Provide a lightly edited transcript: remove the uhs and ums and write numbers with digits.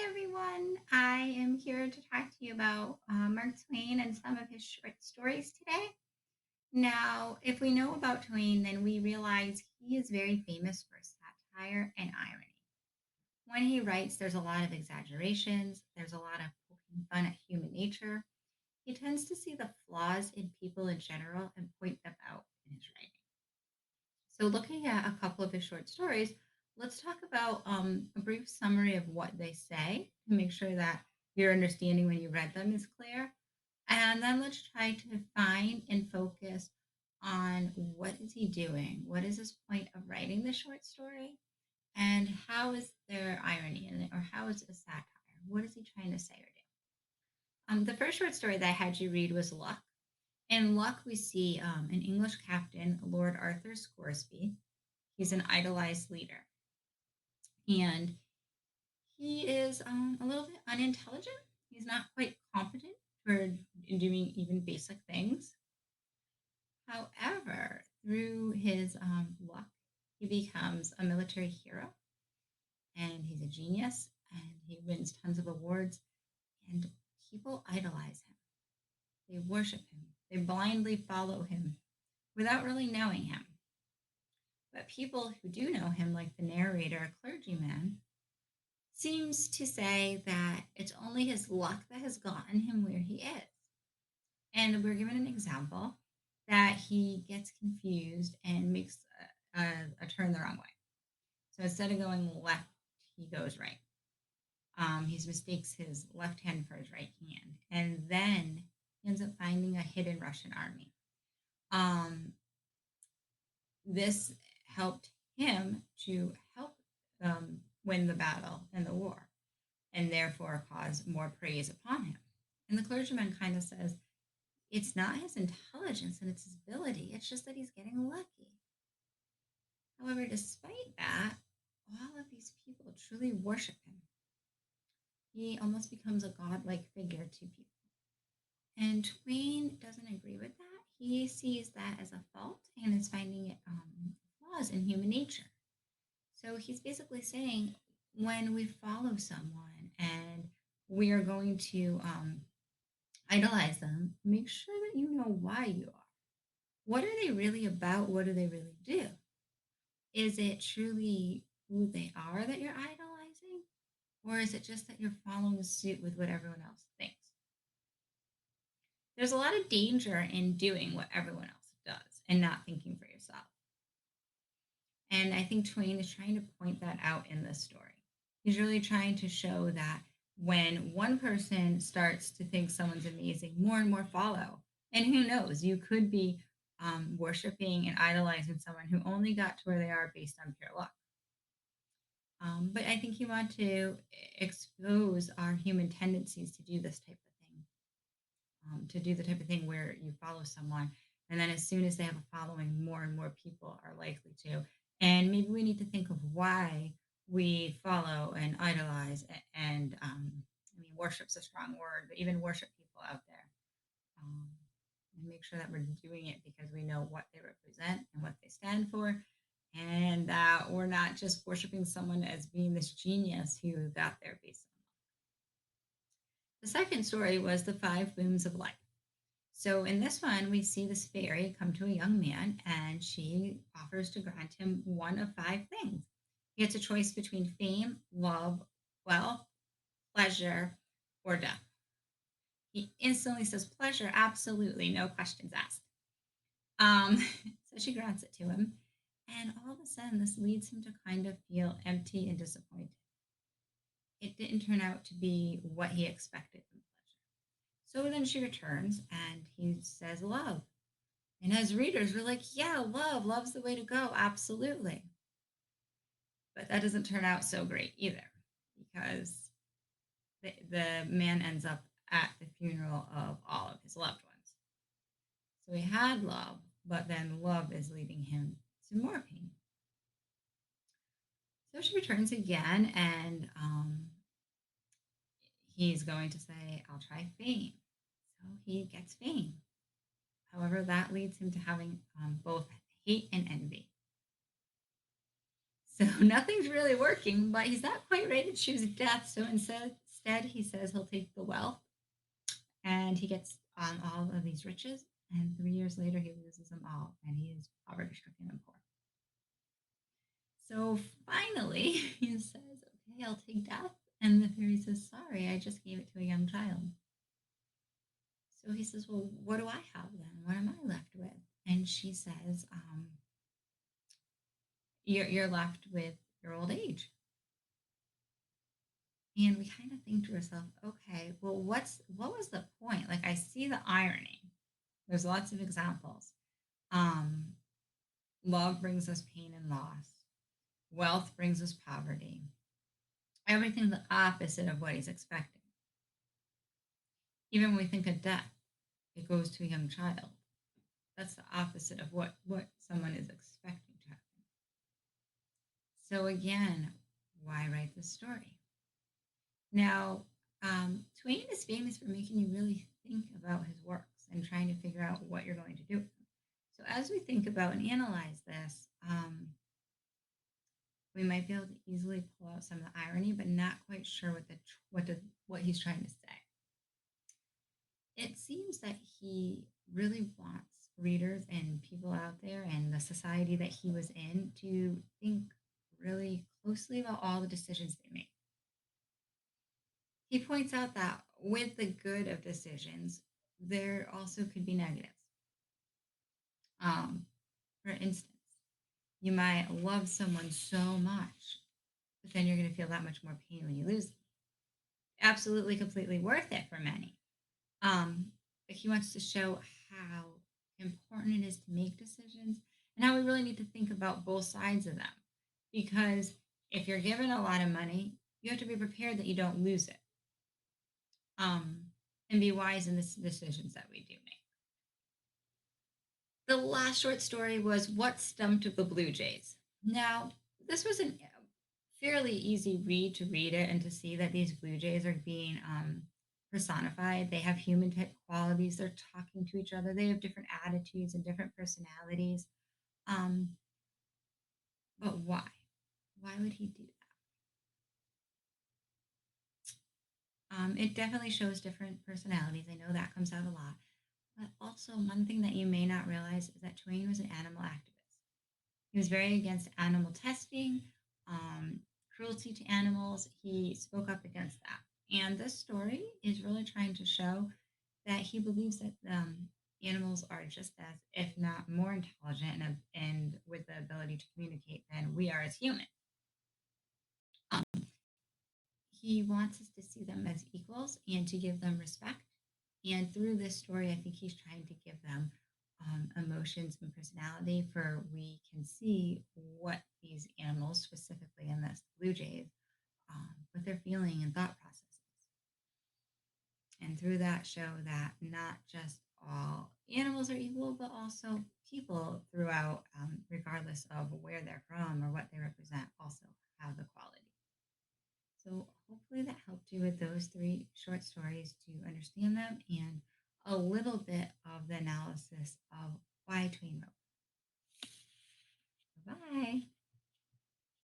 everyone. I am here to talk to you about Mark Twain and some of his short stories today. Now, if we know about Twain, then we realize he is very famous for satire and irony. When he writes, there's a lot of exaggerations, there's a lot of poking fun at human nature. He tends to see the flaws in people in general and point them out in his writing. So, looking at a couple of his short stories, let's talk about a brief summary of what they say to make sure that your understanding when you read them is clear. And then let's try to find and focus on what is he doing? What is his point of writing the short story? And how is there irony in it? Or how is it a satire? What is he trying to say or do? The first short story that I had you read was Luck. In Luck, we see an English captain, Lord Arthur Scoresby. He's an idolized leader. And he is a little bit unintelligent. He's not quite competent for doing even basic things. However, through his luck, he becomes a military hero and he's a genius and he wins tons of awards and people idolize him. They worship him. They blindly follow him without really knowing him. But people who do know him, like the narrator, a clergyman, seems to say that it's only his luck that has gotten him where he is. And we're given an example that he gets confused and makes a turn the wrong way. So instead of going left, he goes right. He mistakes his left hand for his right hand. And then he ends up finding a hidden Russian army. Um, this helped him to help win the battle and the war and therefore cause more praise upon him. And the clergyman kind of says, it's not his intelligence and it's his ability, it's just that he's getting lucky. However, despite that, all of these people truly worship him. He almost becomes a godlike figure to people. And Twain doesn't agree with that. He sees that as a fault and is finding it flaws in human nature. So he's basically saying when we follow someone and we are going to idolize them, make sure that you know why you are. What are they really about? What do they really do? Is it truly who they are that you're idolizing? Or is it just that you're following suit with what everyone else thinks? There's a lot of danger in doing what everyone else does and not thinking for yourself. And I think Twain is trying to point that out in this story. He's really trying to show that when one person starts to think someone's amazing, more and more follow. And who knows, you could be worshiping and idolizing someone who only got to where they are based on pure luck. But I think you want to expose our human tendencies to do this type of thing, to do the type of thing where you follow someone. And then as soon as they have a following, more and more people are likely to. And maybe we need to think of why we follow and idolize and I mean, worship's a strong word, but even worship people out there. Um, and make sure that we're doing it because we know what they represent and what they stand for. And that we're not just worshiping someone as being this genius who got there based on. The second story was the five boons of life. So in this one, we see this fairy come to a young man and she offers to grant him one of five things. He gets a choice between fame, love, wealth, pleasure, or death. He instantly says, pleasure, absolutely, no questions asked. Um, so she grants it to him. And all of a sudden, this leads him to kind of feel empty and disappointed. It didn't turn out to be what he expected from pleasure. So then she returns and he says, love. And as readers, we're like, yeah, love's the way to go. Absolutely. But that doesn't turn out so great either because the man ends up at the funeral of all of his loved ones. So he had love, but then love is leading him to more pain. So she returns again and he's going to say, I'll try fame. So he gets fame. However, that leads him to having both hate and envy. So nothing's really working, but he's not quite ready to choose death. So instead, he says he'll take the wealth and he gets all of these riches. And 3 years later, he loses them all and he is poverty stricken and poor. So finally, he says, okay, I'll take death. And the fairy says, sorry, I just gave it to a young child. So he says, well, what do I have then? What am I left with? And she says, you're left with your old age. And we kind of think to ourselves, okay, well, what was the point? Like I see the irony. There's lots of examples. Um, Love brings us pain and loss. Wealth brings us poverty. Everything the opposite of what he's expecting. Even when we think of death, it goes to a young child. That's the opposite of what someone is expecting to happen. So again, why write this story? Now, Twain is famous for making you really think about his works and trying to figure out what you're going to do with them. So as we think about and analyze this, we might be able to easily pull out some of the irony, but not quite sure what he's trying to say. It seems that he really wants readers and people out there and the society that he was in to think really closely about all the decisions they make. He points out that with the good of decisions, there also could be negatives. Um, for instance, you might love someone so much, but then you're going to feel that much more pain when you lose them. Absolutely, completely worth it for many. But he wants to show how important it is to make decisions and how we really need to think about both sides of them. Because if you're given a lot of money, you have to be prepared that you don't lose it, um, and be wise in the decisions that we do make. The last short story was What Stumped the Blue Jays. Now, this was a fairly easy read to read it and to see that these blue jays are being personified. They have human type qualities. They're talking to each other. They have different attitudes and different personalities. Um, but why? Why would he do that? It definitely shows different personalities. I know that comes out a lot. But also, one thing that you may not realize is that Twain was an animal activist. He was very against animal testing, um, cruelty to animals. He spoke up against that. And this story is really trying to show that he believes that animals are just as, if not more intelligent and with the ability to communicate than we are as humans. Um, he wants us to see them as equals and to give them respect. And through this story, I think he's trying to give them emotions and personality for we can see what these animals, specifically in this blue jays, what they're feeling and thought processes. And through that, show that not just all animals are equal, but also people throughout, regardless of where they're from or what they represent, also have equality. So hopefully that helped you with those three short stories to understand them and a little bit of the analysis of why Twain wrote. Bye.